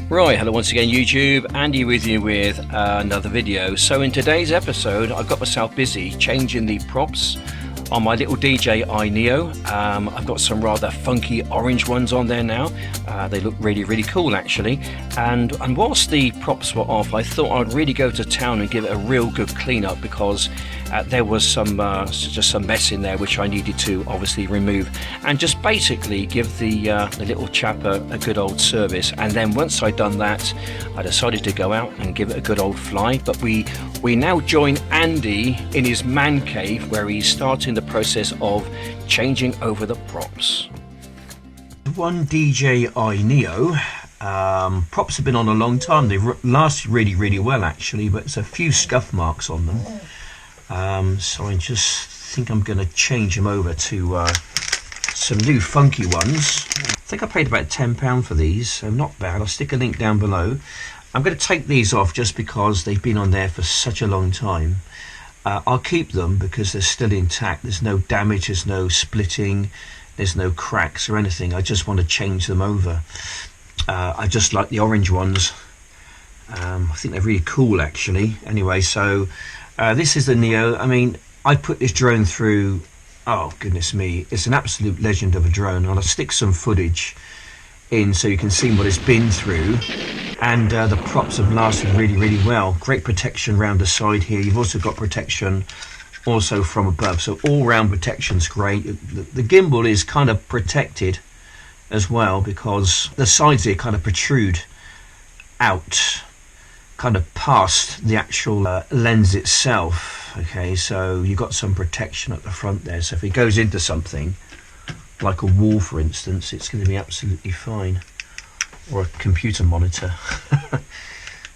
Right, hello once again YouTube, Andy with you with another video. So in today's episode I got myself busy changing the props on my little DJI Neo. I've got some rather funky orange ones on there now. They look really cool actually, and whilst the props were off I thought I'd really go to town and give it a real good clean up, because there was just some mess in there which I needed to obviously remove, and just basically give the little chap a good old service. And then once I'd done that I decided to go out and give it a good old fly. But we now join Andy in his man cave where he's starting the process of changing over the props. One DJI Neo. Props have been on a long time. They've lasted really well actually, but there's a few scuff marks on them. So I just think I'm going to change them over to some new funky ones. I think I paid about £10 for these, so not bad. I'll stick a link down below. I'm going to take these off just because they've been on there for such a long time. I'll keep them because they're still intact. There's no damage, there's no splitting, there's no cracks or anything. I just want to change them over. I just like the orange ones. I think they're really cool actually. Anyway, so this is the Neo. I mean, I put this drone through, oh goodness me, it's an absolute legend of a drone. I'll stick some footage in so you can see what it's been through. And the props have lasted really well. Great protection around the side here. You've also got protection also from above, so all round protection's great. The gimbal is kind of protected as well because the sides here kind of protrude out, kind of past the actual lens itself. Okay, so you've got some protection at the front there, so if it goes into something like a wall for instance, it's going to be absolutely fine, or a computer monitor.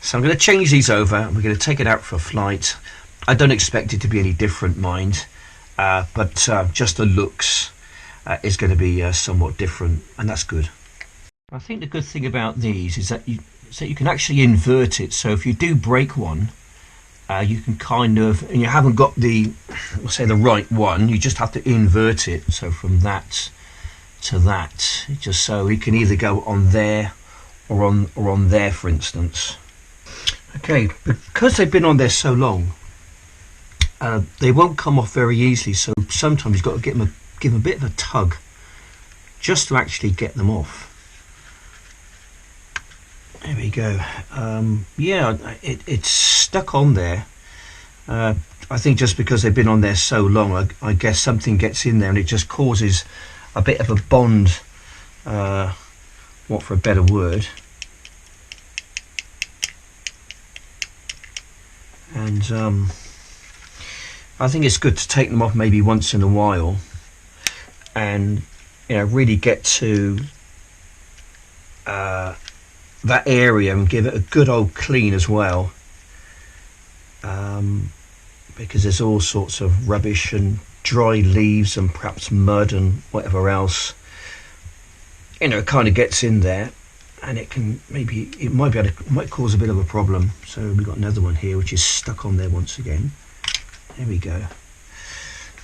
So I'm going to change these over and we're going to take it out for a flight. I don't expect it to be any different, mind, but just the looks is going to be somewhat different, and that's good. I think the good thing about these is that you can actually invert it. So if you do break one, you can kind of, and you haven't got the, let's say, the right one, you just have to invert it. So from that to that, just so it can either go on there or on there, for instance. Okay, because they've been on there so long, they won't come off very easily. So sometimes you've got to give them a bit of a tug just to actually get them off. There we go. Yeah, it's stuck on there. I think just because they've been on there so long, I guess something gets in there and it just causes a bit of a bond, what for a better word. And I think it's good to take them off maybe once in a while and, you know, really get to that area and give it a good old clean as well, because there's all sorts of rubbish and dry leaves and perhaps mud and whatever else, you know, kind of gets in there, and it might cause a bit of a problem. So we've got another one here which is stuck on there once again. There we go.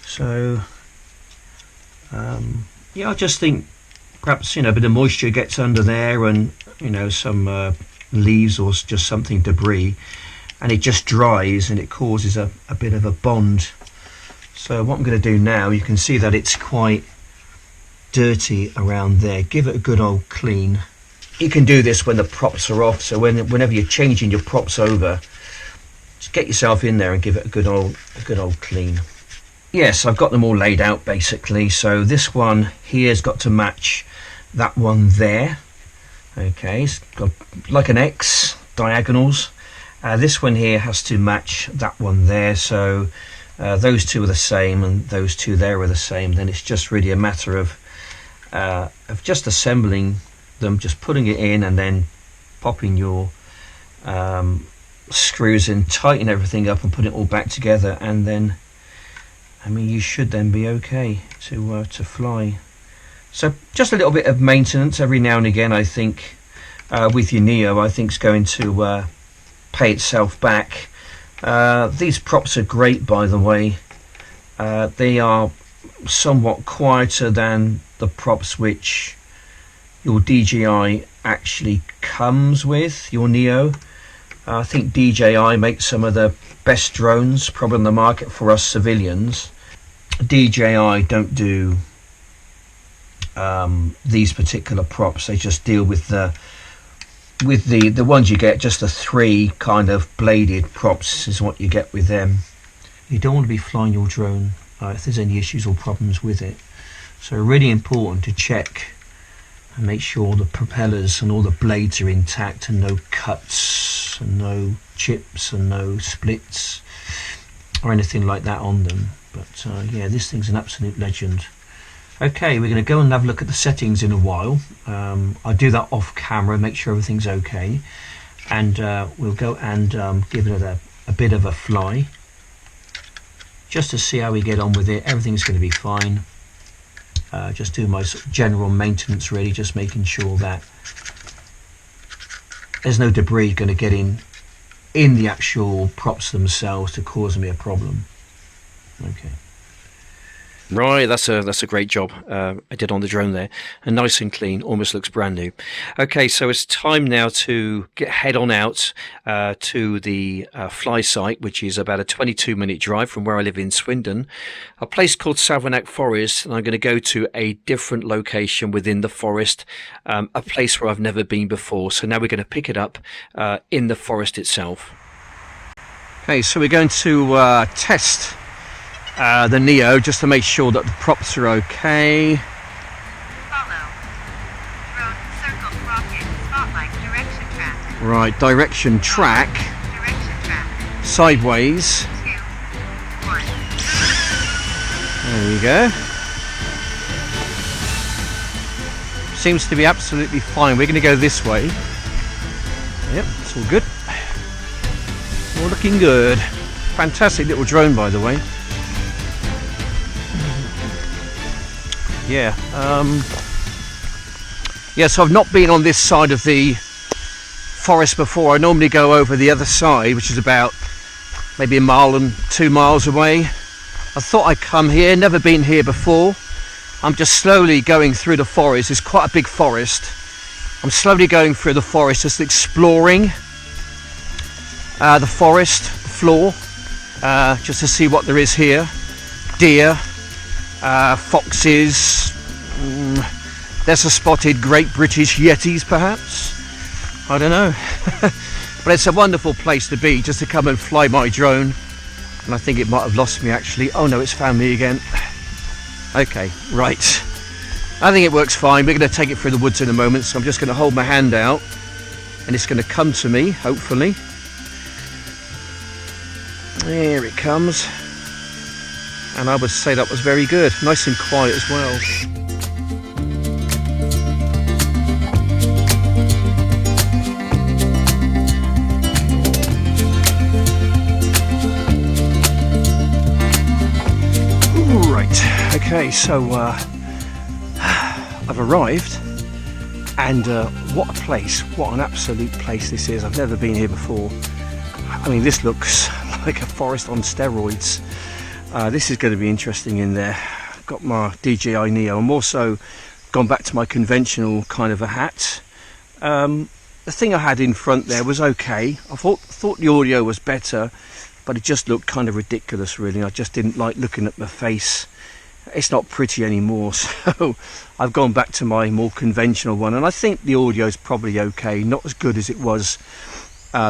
So yeah, I just think perhaps, you know, a bit of moisture gets under there, and, you know, some leaves or just something debris, and it just dries and it causes a bit of a bond. So what I'm going to do now, you can see that it's quite dirty around there. Give it a good old clean. You can do this when the props are off, so whenever you're changing your props over, just get yourself in there and give it a good old clean. Yes, I've got them all laid out basically. So this one here's got to match that one there. Okay, it's got like an X, diagonals. This one here has to match that one there. So those two are the same and those two there are the same. Then it's just really a matter of just assembling them, just putting it in and then popping your screws in, tighten everything up and put it all back together, and then, I mean, you should then be okay to fly. So just a little bit of maintenance every now and again, I think, with your Neo, I think is going to pay itself back. These props are great, by the way. They are somewhat quieter than the props which your DJI actually comes with your Neo. I think DJI makes some of the best drones probably on the market for us civilians. DJI don't do these particular props. They just deal with the ones you get, just the 3 kind of bladed props is what you get with them. You don't want to be flying your drone if there's any issues or problems with it. So really important to check and make sure the propellers and all the blades are intact and no cuts and no chips and no splits or anything like that on them. But yeah, this thing's an absolute legend. Okay, we're going to go and have a look at the settings in a while. I'll do that off camera, make sure everything's okay, and we'll go and give it a bit of a fly just to see how we get on with it. Everything's going to be fine. Just doing my sort of general maintenance, really, just making sure that there's no debris going to get in the actual props themselves to cause me a problem. Okay. Right, that's a great job I did on the drone there, and nice and clean, almost looks brand new. Okay, so it's time now to head on out to the fly site, which is about a 22-minute drive from where I live in Swindon, a place called Savernake Forest, and I'm going to go to a different location within the forest, a place where I've never been before. So now we're going to pick it up in the forest itself. Okay, so we're going to test the Neo just to make sure that the props are okay. Follow. Road, circle, rocket, spotlight, direction track. Right, direction track. Direction track. Sideways. 2, 1. There we go. Seems to be absolutely fine. We're going to go this way. Yep, it's all good. All looking good. Fantastic little drone, by the way. Yeah, so I've not been on this side of the forest before. I normally go over the other side, which is about maybe 1 mile and 2 miles away. I thought I'd come here, never been here before. I'm just slowly going through the forest. It's quite a big forest. I'm slowly going through the forest, just exploring the forest floor, just to see what there is here. Deer. Foxes, there's a spotted great British Yetis perhaps, I don't know. But it's a wonderful place to be, just to come and fly my drone. And I think it might have lost me actually. Oh no, it's found me again. Okay, right, I think it works fine. We're going to take it through the woods in a moment, so I'm just going to hold my hand out and it's going to come to me, hopefully. There it comes. And I would say that was very good, nice and quiet as well. Right, okay, so I've arrived, and what a place, what an absolute place this is. I've never been here before. I mean, this looks like a forest on steroids. This is going to be interesting in there. I've got my DJI Neo. I'm also gone back to my conventional kind of a hat. The thing I had in front there was okay. I thought the audio was better, but it just looked kind of ridiculous really. I just didn't like looking at my face. It's not pretty anymore, so I've gone back to my more conventional one, and I think the audio is probably okay, not as good as it was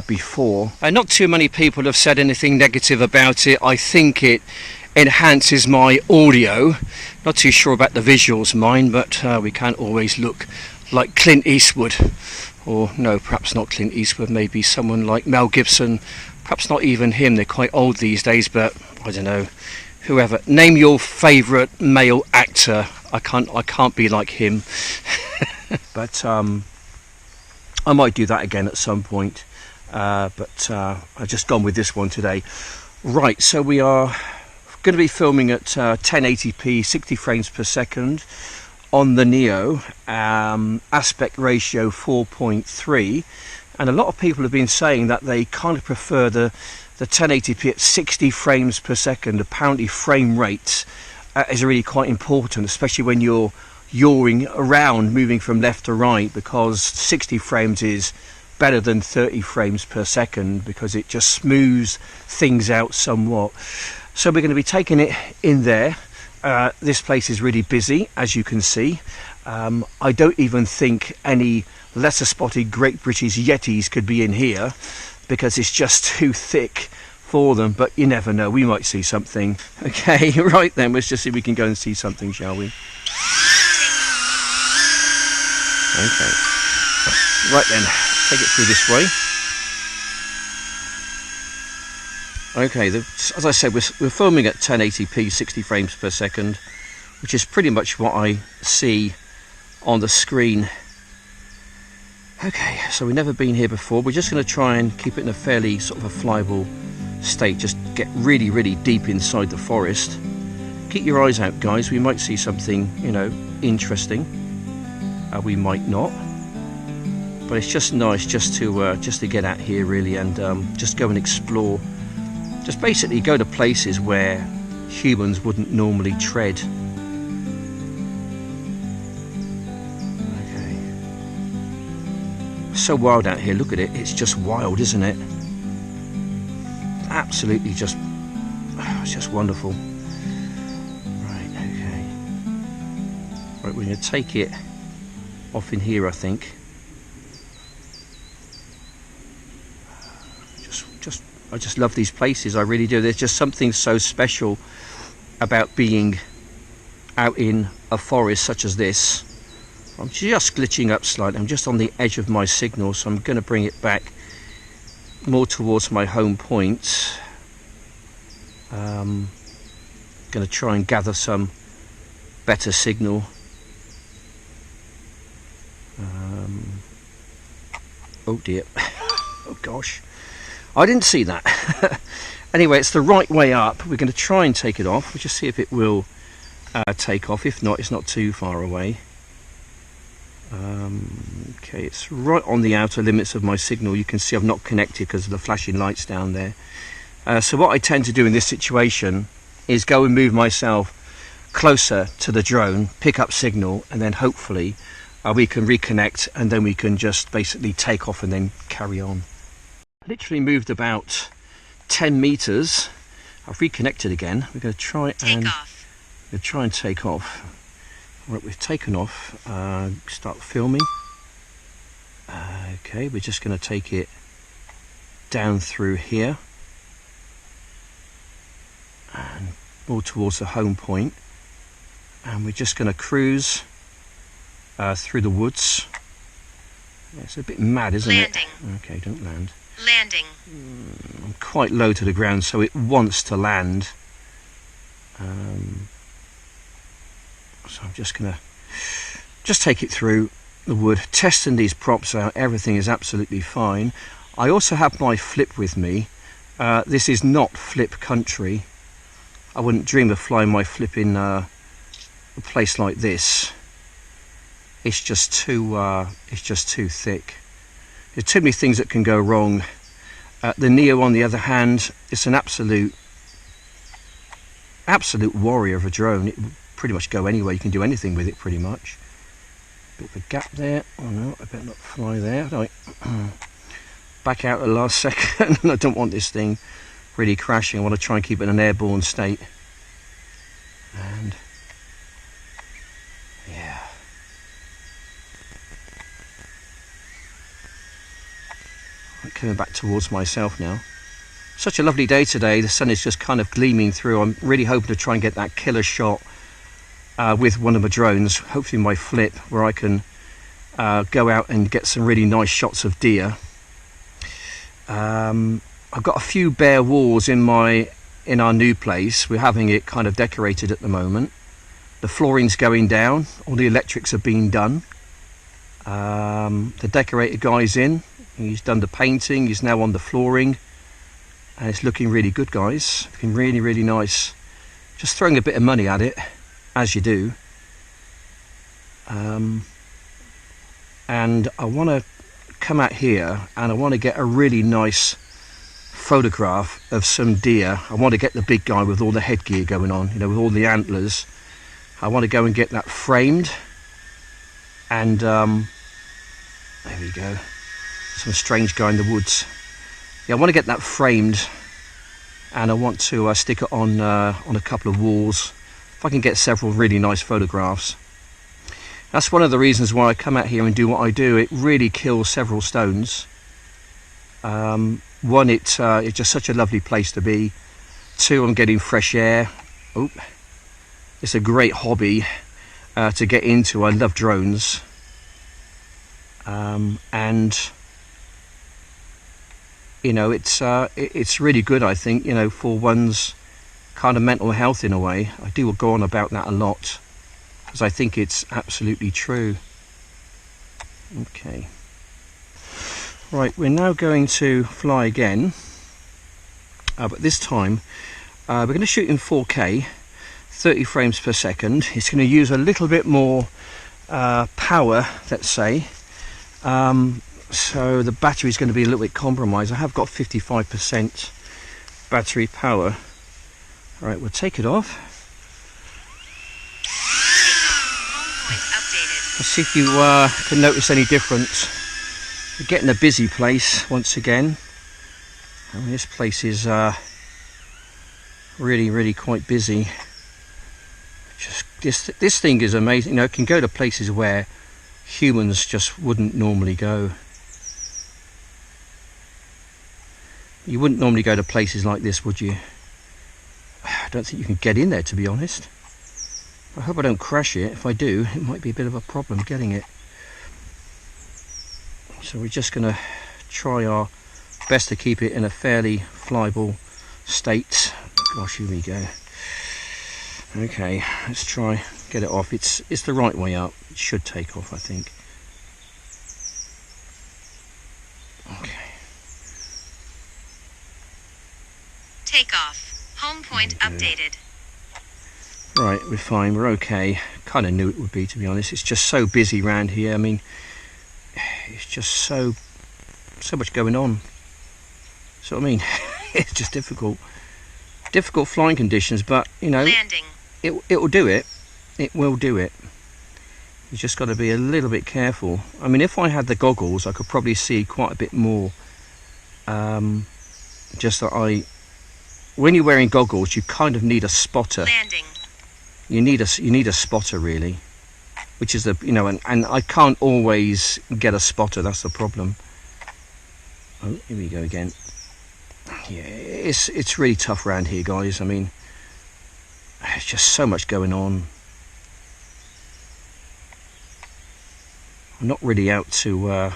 before. Not too many people have said anything negative about it. I think it enhances my audio. Not too sure about the visuals, mine, but we can't always look like Clint Eastwood, or no, perhaps not Clint Eastwood, maybe someone like Mel Gibson, perhaps not even him. They're quite old these days, but I don't know, whoever. Name your favourite male actor. I can't be like him. But I might do that again at some point. But I've just gone with this one today. Right, so we are going to be filming at 1080p 60 frames per second on the Neo, aspect ratio 4.3, and a lot of people have been saying that they kind of prefer the 1080p at 60 frames per second. Apparently frame rate is really quite important, especially when you're yawing around, moving from left to right, because 60 frames is better than 30 frames per second, because it just smooths things out somewhat. So we're going to be taking it in there. This place is really busy, as you can see. I don't even think any lesser spotted Great British Yetis could be in here, because it's just too thick for them, but you never know, we might see something. Okay, right then, let's just see if we can go and see something, shall we? Okay, right then, take it through this way. Okay, as I said, we're filming at 1080p 60 frames per second, which is pretty much what I see on the screen. Okay, so we've never been here before. We're just going to try and keep it in a fairly sort of a flyable state, just get really, really deep inside the forest. Keep your eyes out, guys, we might see something, you know, interesting. We might not, but it's just nice just to get out here really, and just go and explore. Just basically go to places where humans wouldn't normally tread. Okay. So wild out here, look at it, it's just wild, isn't it? Absolutely just, it's just wonderful. Right, okay. Right, we're going to take it off in here, I think. I just love these places, I really do. There's just something so special about being out in a forest such as this. I'm just glitching up slightly, I'm just on the edge of my signal, so I'm going to bring it back more towards my home point. Going to try and gather some better signal. Oh dear, oh gosh, I didn't see that. Anyway, it's the right way up. We're going to try and take it off. We'll just see if it will take off. If not, it's not too far away. Okay, it's right on the outer limits of my signal. You can see I've not connected because of the flashing lights down there. So what I tend to do in this situation is go and move myself closer to the drone, pick up signal, and then hopefully we can reconnect, and then we can just basically take off and then carry on. Literally moved about 10 meters. I've reconnected again. We're going to try and take off. Right, we've taken off. Start filming. Okay, we're just going to take it down through here and more towards the home point, and we're just going to cruise through the woods. Yeah, it's a bit mad, isn't it? Okay, don't land. Landing. I'm quite low to the ground, so it wants to land. So I'm just gonna take it through the wood, testing these props out. Everything is absolutely fine. I also have my Flip with me. This is not Flip country. I wouldn't dream of flying my Flip in a place like this. It's just too thick. There's too many things that can go wrong. The Neo, on the other hand, it's an absolute warrior of a drone. It will pretty much go anywhere. You can do anything with it, pretty much. Bit of a gap there. Oh no, I better not fly there. No, back out at the last second. I don't want this thing really crashing. I want to try and keep it in an airborne state. And yeah. Coming back towards myself now. Such a lovely day today. The sun is just kind of gleaming through. I'm really hoping to try and get that killer shot with one of my drones, hopefully my Flip, where I can go out and get some really nice shots of deer. I've got a few bare walls in our new place. We're having it kind of decorated at the moment. The flooring's going down, all the electrics are being done. The decorator guy's in. He's done the painting, he's now on the flooring, and it's looking really good, guys. Looking really, really nice. Just throwing a bit of money at it, as you do. And I want to come out here and I want to get a really nice photograph of some deer. I want to get the big guy with all the headgear going on, you know, with all the antlers. I want to go and get that framed and there we go, some strange guy in the woods. Yeah, I want to get that framed, and I want to stick it on a couple of walls if I can get several really nice photographs. That's one of the reasons why I come out here and do what I do. It really kills several stones. One, it's just such a lovely place to be. Two, I'm getting fresh air. Oh, it's a great hobby to get into. I love drones, and you know, it's really good, I think, you know, for one's kind of mental health in a way. I do go on about that a lot because I think it's absolutely true. Okay, right, we're now going to fly again, but this time we're going to shoot in 4K, 30 frames per second. It's going to use a little bit more power, let's say. So the battery is going to be a little bit compromised. I have got 55% battery power. All right, we'll take it off. Let's see if you can notice any difference. We're getting a busy place once again. I mean, this place is really quite busy. Just this thing is amazing. You know, it can go to places where humans just wouldn't normally go. You wouldn't normally go to places like this, would you? I don't think you can get in there, to be honest. I hope I don't crash it. If I do, it might be a bit of a problem getting it. So we're just going to try our best to keep it in a fairly flyable state. Gosh, here we go. Okay, let's try get it off. It's the right way up. It should take off, I think. Okay. Takeoff. Home point updated. Right, we're fine. We're okay. Kind of knew it would be, to be honest. It's just so busy around here. I mean, it's just so much going on. So I mean, it's just difficult flying conditions. But you know, Landing. it will do it. It will do it. You just got to be a little bit careful. I mean, if I had the goggles, I could probably see quite a bit more. Just that when you're wearing goggles, you kind of need a spotter. Landing. You need a spotter, really, which is the, you know, and I can't always get a spotter. That's the problem. Oh, here we go again. Yeah, it's really tough around here, guys. I mean, there's just so much going on. I'm not really out to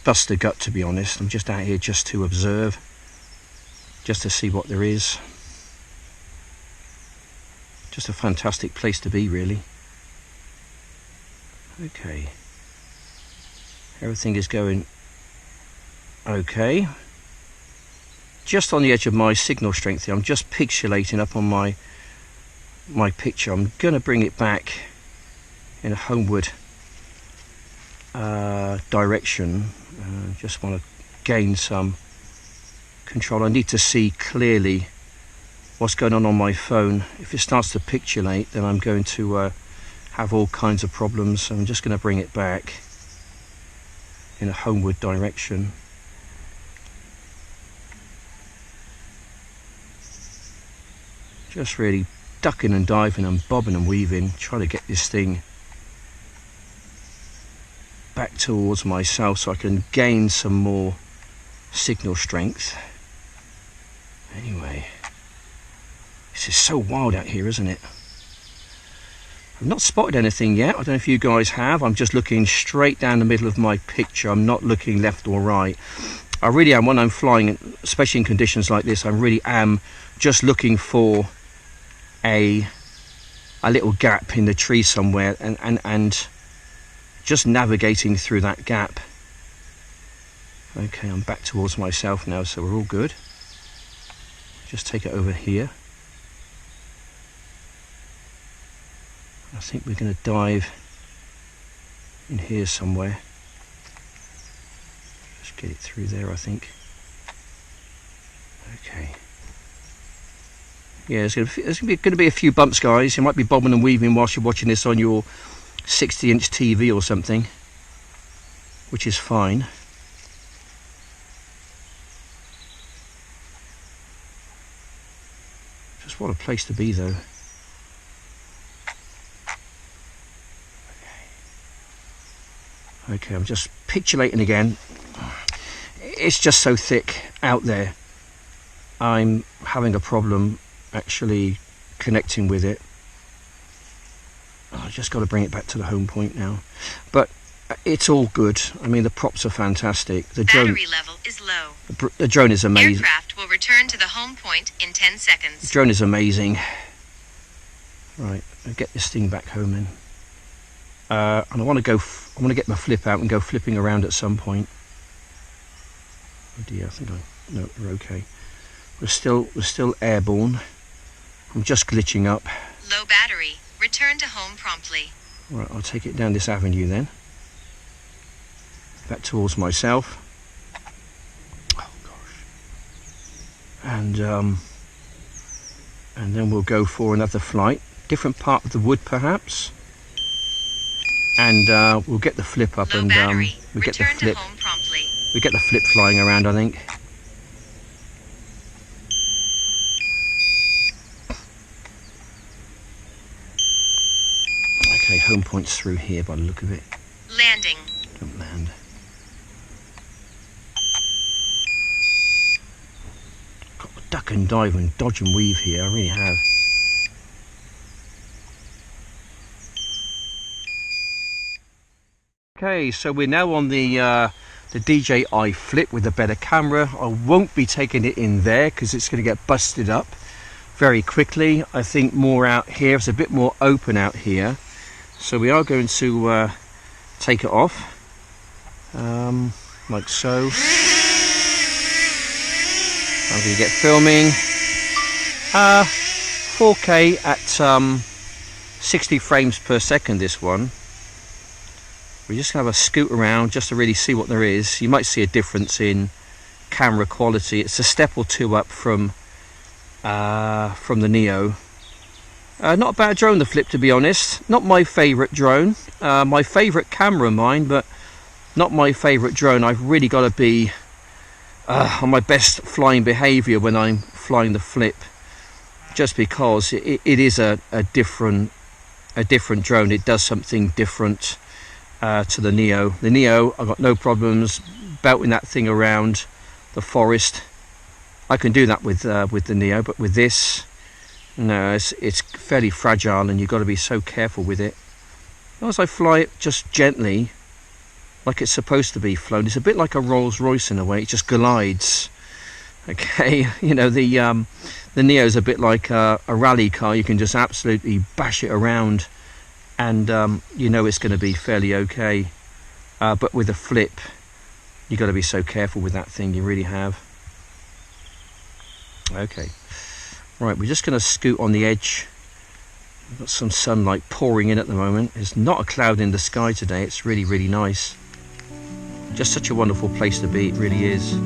bust the gut, to be honest. I'm just out here just to observe, just to see what there is. Just a fantastic place to be, really. Okay, everything is going okay. Just on the edge of my signal strength here. I'm just pixelating up on my picture. I'm going to bring it back in a homeward direction. Just want to gain some control. I need to see clearly what's going on my phone. If it starts to pixelate, then I'm going to have all kinds of problems. So I'm just going to bring it back in a homeward direction. Just really ducking and diving and bobbing and weaving, trying to get this thing back towards myself so I can gain some more signal strength. Anyway, this is so wild out here, isn't it? I've not spotted anything yet. I don't know if you guys have. I'm just looking straight down the middle of my picture. I'm not looking left or right. I really am, when I'm flying, especially in conditions like this, I really am just looking for a little gap in the tree somewhere and just navigating through that gap. Okay, I'm back towards myself now, so we're all good. Just take it over here. I think we're going to dive in here somewhere. Just get it through there, I think. Okay. Yeah, there's going to be a few bumps, guys. You might be bobbing and weaving whilst you're watching this on your 60-inch TV or something, which is fine. Just what a place to be though. Okay, I'm just pixelating again. It's just so thick out there. I'm having a problem actually connecting with it. I just got to bring it back to the home point now. But it's all good. I mean, the props are fantastic. The Battery level is low. The drone is amazing. Aircraft will return to the home point in 10 seconds. The drone is amazing. Right, I'll get this thing back home then. And I want to get my flip out and go flipping around at some point. Oh dear, I think no, we're okay. We're still airborne. I'm just glitching up. Low battery. Return to home promptly. Right, I'll take it down this avenue then. Back towards myself. Oh gosh. And then we'll go for another flight. Different part of the wood perhaps. And we'll get the flip up. Low and battery. we get the Return flip. to home promptly. We get the flip flying around, I think. Okay, home point's through here by the look of it. Landing. Don't land. Got to duck and dive and dodge and weave here, I really have. Okay, so we're now on the DJI Flip with a better camera. I won't be taking it in there because it's going to get busted up very quickly. I think more out here. It's a bit more open out here. So we are going to take it off, like so. I'm going to get filming. 4K at 60 frames per second, this one. We're just going to have a scoot around just to really see what there is. You might see a difference in camera quality. It's a step or two up from the Neo. Not a bad drone, the Flip, to be honest. Not my favourite drone. My favourite camera, mine, but not my favourite drone. I've really got to be on my best flying behaviour when I'm flying the Flip, just because it is a different drone. It does something different to the Neo. The Neo, I've got no problems belting that thing around the forest. I can do that with the Neo, but with this, no, it's fairly fragile, and you've got to be so careful with it. As I fly it just gently, like it's supposed to be flown, it's a bit like a Rolls Royce in a way. It just glides. Okay, you know, the Neo's a bit like a rally car. You can just absolutely bash it around, and you know it's going to be fairly okay. But with a Flip, you've got to be so careful with that thing. You really have. Okay, right, we're just going to scoot on the edge. We've got some sunlight pouring in at the moment. There's not a cloud in the sky today. It's really, really nice. Just such a wonderful place to be. It really is.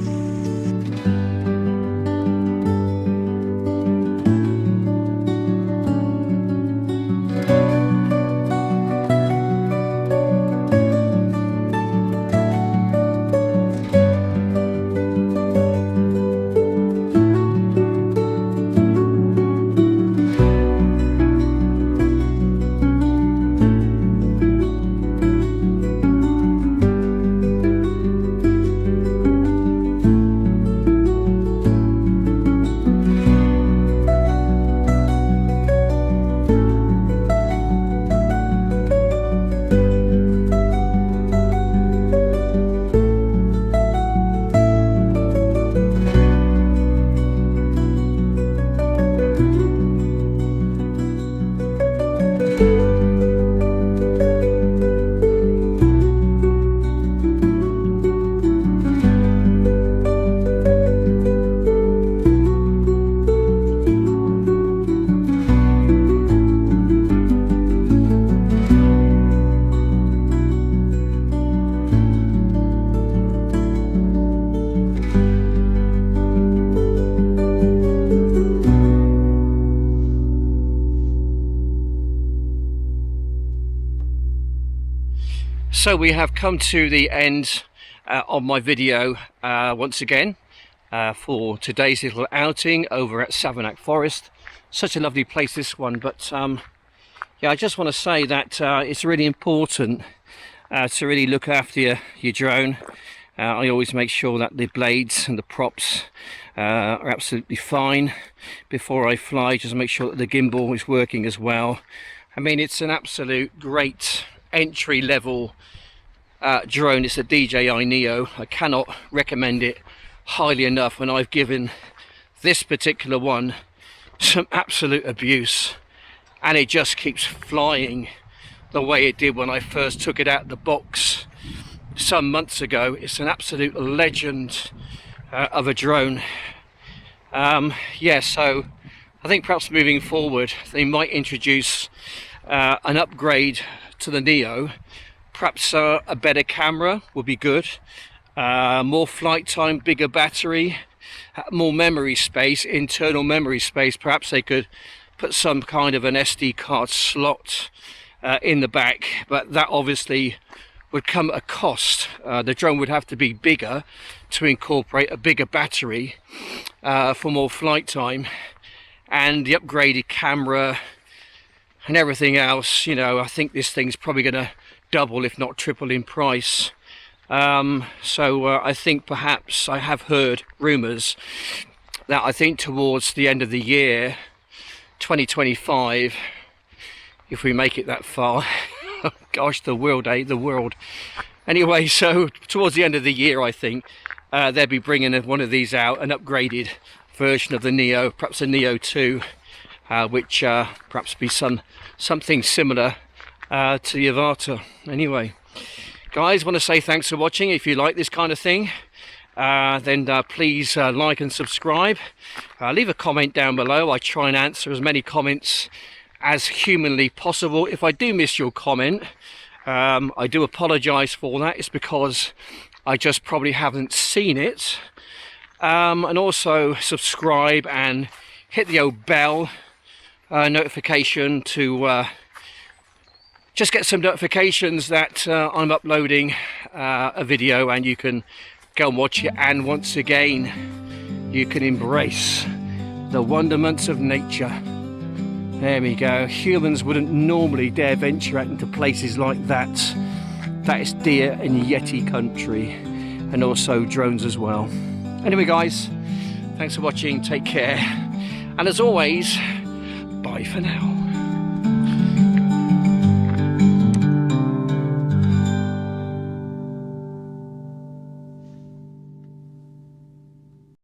So we have come to the end of my video once again for today's little outing over at Savernake Forest. Such a lovely place, this one, but yeah, I just want to say that it's really important to really look after your drone. I always make sure that the blades and the props are absolutely fine before I fly, just make sure that the gimbal is working as well. I mean, it's an absolute great entry level drone. It's a DJI Neo. I cannot recommend it highly enough, and I've given this particular one some absolute abuse, and it just keeps flying the way it did when I first took it out of the box some months ago. It's an absolute legend of a drone. Yeah, so I think perhaps moving forward they might introduce an upgrade to the Neo. Perhaps a better camera would be good, more flight time, bigger battery, more memory space, internal memory space. Perhaps they could put some kind of an SD card slot in the back, but that obviously would come at a cost. The drone would have to be bigger to incorporate a bigger battery for more flight time, and the upgraded camera and everything else, you know, I think this thing's probably going to double if not triple in price. So I think perhaps, I have heard rumours that I think towards the end of the year 2025, if we make it that far, gosh, the world, the world. Anyway, so towards the end of the year, I think they'll be bringing one of these out, an upgraded version of the Neo, perhaps a Neo 2, which perhaps be something similar to the Avata. Anyway, guys, want to say thanks for watching. If you like this kind of thing, then please like and subscribe. Leave a comment down below. I try and answer as many comments as humanly possible. If I do miss your comment, I do apologize for that. It's because I just probably haven't seen it. And also subscribe and hit the old bell notification to just get some notifications that I'm uploading a video, and you can go and watch it. And once again, you can embrace the wonderments of nature. There we go. Humans wouldn't normally dare venture out into places like that. That is deer and yeti country, and also drones as well. Anyway, guys, thanks for watching. Take care, and as always, bye for now.